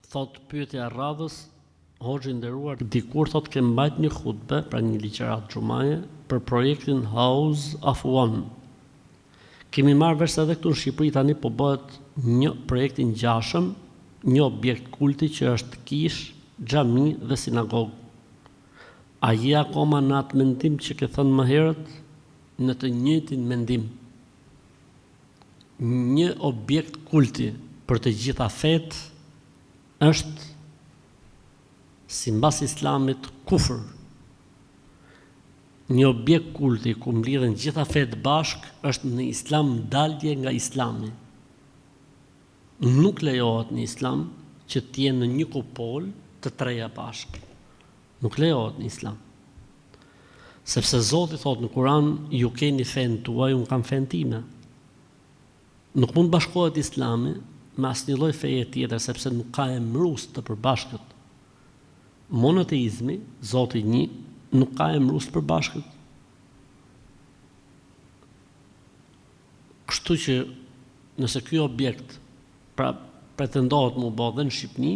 Thot pyetja e radhës, hoxhi nderuar, dikur thot ke mbajt një hutbe, pra një ligjërat xumaje, për projektin House of One. Kemi marrë vesh edhe këtu në Shqipëri tani po bëhet një projekt i ngjashëm, një objekt kulti që është kish, xhami dhe sinagogë. A je akoma në atë mendim që ke thënë më herët, në të njëjtin mendim? Një objekt kulti për të gjitha fetë është simbas islamit kufër. Një objekt kulti ku mblidhen gjitha fetë bashk është në islam dalje nga islami. Nuk lejohet në islam që t'jenë në një kupol të treja bashk. Nuk lejohet në islam. Sepse Zoti thot në Kur'an, ju keni fenë tuaj, unë kam fenë time. Nuk mund bashkohet islami me asnjë lloj feje tjetër, sepse nuk ka emrus të përbashkët. Monoteizmi, Zoti një, nuk ka emrus të përbashkët. Kështu që nëse ky objekt pretendohet më bë dhe në Shqipëni,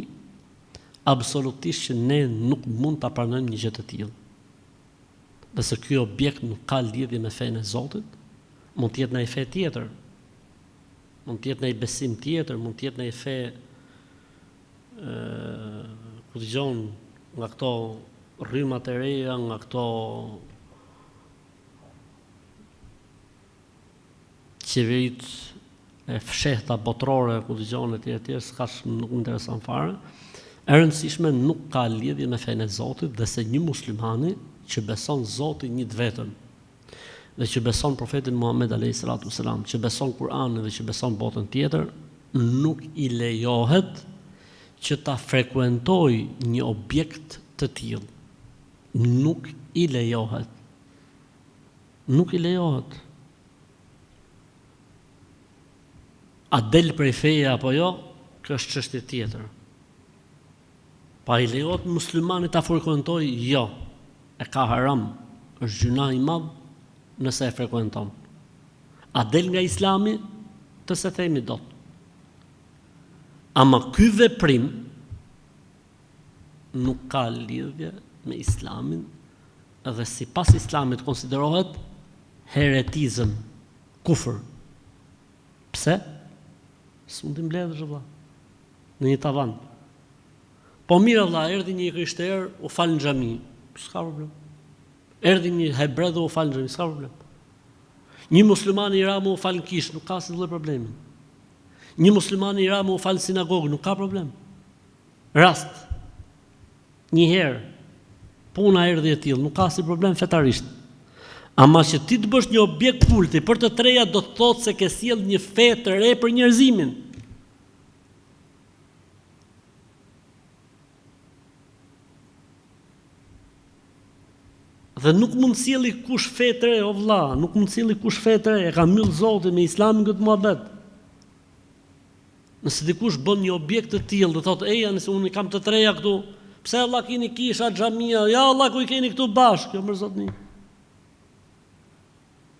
absolutisht që ne nuk mund ta pranojmë një gjë të tillë. Dhe se ky objekt nuk ka lidhje me fenë e Zotit, mund të jetë ndaj fe tjetër. Mund të jetë ndaj besim tjetër, mund të jetë ndaj fe ku dëgjon nga këto rrymat e reja, nga këto qeverit e fshehta botërore, ku dëgjon etj, nuk më intereson fare. E rëndësishme nuk ka lidhje me fenë e Zotit dhe se një muslimani që beson Zotin një të vetëm dhe që beson profetin Muhammed a.s., që beson Kur'anin dhe që beson botën tjetër, nuk i lejohet që ta frekuentoj një objekt të tillë. Nuk i lejohet. Nuk i lejohet. A del prej feje apo jo, kjo është çështje tjetër. Pa i lejohet muslimanit ta frekuentoj, jo. E ka haram, është gjuna i madh nëse e frekuenton. A del nga islami, të se themi dot. Ama ky veprim nuk ka lidhje me islamin dhe sipas islamit konsiderohet heretizëm, kufër. Pse? S'mund të mbledhësh vëlla në një tavan. Po mirë vëlla, erdhi një krishter, u fal në xhami, s'ka problem. Erdhi një hebre dhe u fal në xhami, s'ka problem. Një musliman i ra u fal në kish, nuk ka asnjë lloj problemi. Një musliman i ra u fal në sinagogë, nuk ka problem. Rast. Një herë puna erdhi e tillë, nuk ka asnjë problem fetarisht. Ama që ti të bësh një objekt kulti për të treja do të thotë se ke sjell një fe të re për njerëzimin. Dhe nuk mund sjelli kush fe të re, o vëlla, nuk mund sjelli kush fe të re, e ka mbyll Zoti me islamin këtë muhabet. Nëse dikush bën një objekt të tillë, do thotë, eja, nëse unë kam të treja këtu, pse Allah keni kisha xhamia, ja Allah ku i keni këtu bashkë, jo më zotni.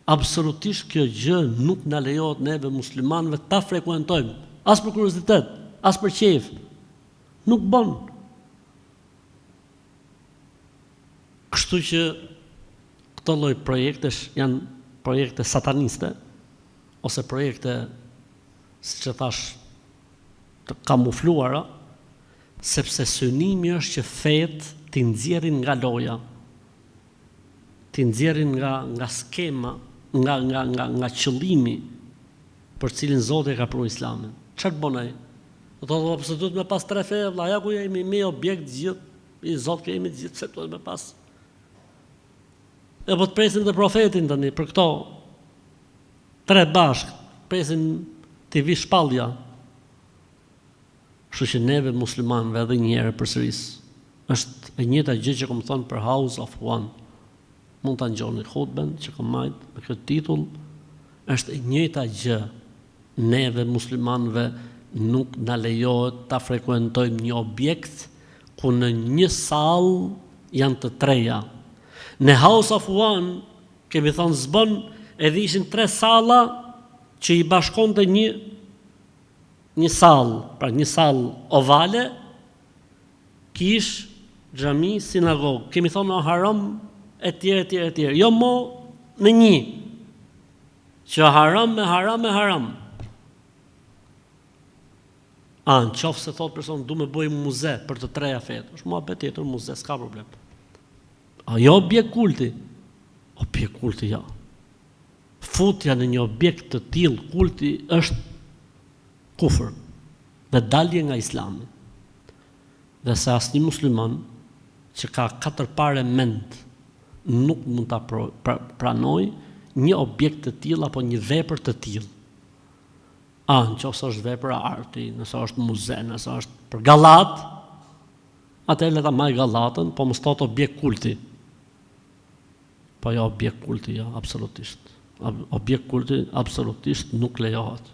Absolutisht kjo gjë nuk na lejohet neve muslimanëve ta frekuentojmë, as për kuriozitet, as për qejf. Nuk bën. Kështu që këto lloj projektesh janë projekte sataniste ose projekte, siç e thash, të kamufluara, sepse synimi është që fetë t'i nxjerrin nga loja, t'i nxjerrin nga skema, nga qëllimi për cilin Zoti ka pru Islamin. Çfarë bën ai? Do thotë pse duhet me pas tre fe, vëlla, ja ku jemi me objekt gjithë, i Zot kemi të gjithë, pse duhet me pas. E po të presin të profetin tani për këto tre bashk, presin t'i vi shpallja. Kështu që neve muslimanëve edhe një herë përsëris, është e njëjta gjë që kam thënë për House of One. Mund ta ngjoni hutben që kam marrë me këtë titull, është e njëjta gjë. Neve muslimanëve nuk na lejohet ta frekuentojmë një objekt ku në një sallë janë të treja. Në House of One, kemi thënë zbën, edhe ishin tre salla që i bashkonte një sallë, pra një sallë ovale kish, xhami, sinagogë. Kemi thonë haram etj. Jo mo në një. Që haram me haram. Në qofë se thot person, du me bëj muze për të treja fetë. Është muhabet tjetër, muze, s'ka problem. Jo objekt kulti. Objekt kulti, ja. Futja në një objekt të tillë kulti është kufër dhe dalje nga Islami. Dhe se asnjë musliman që ka 4 pare mend nuk mund ta pranoj një objekt të tillë apo një vepër të tillë. Nëse është vepër arti, nëse është muze, nëse është për gallat, atëherë le ta marr gallatën, po mos thot objekt kulti. Po jo objekt kulti, jo, absolutisht. Objekt kulti absolutisht nuk lejohet.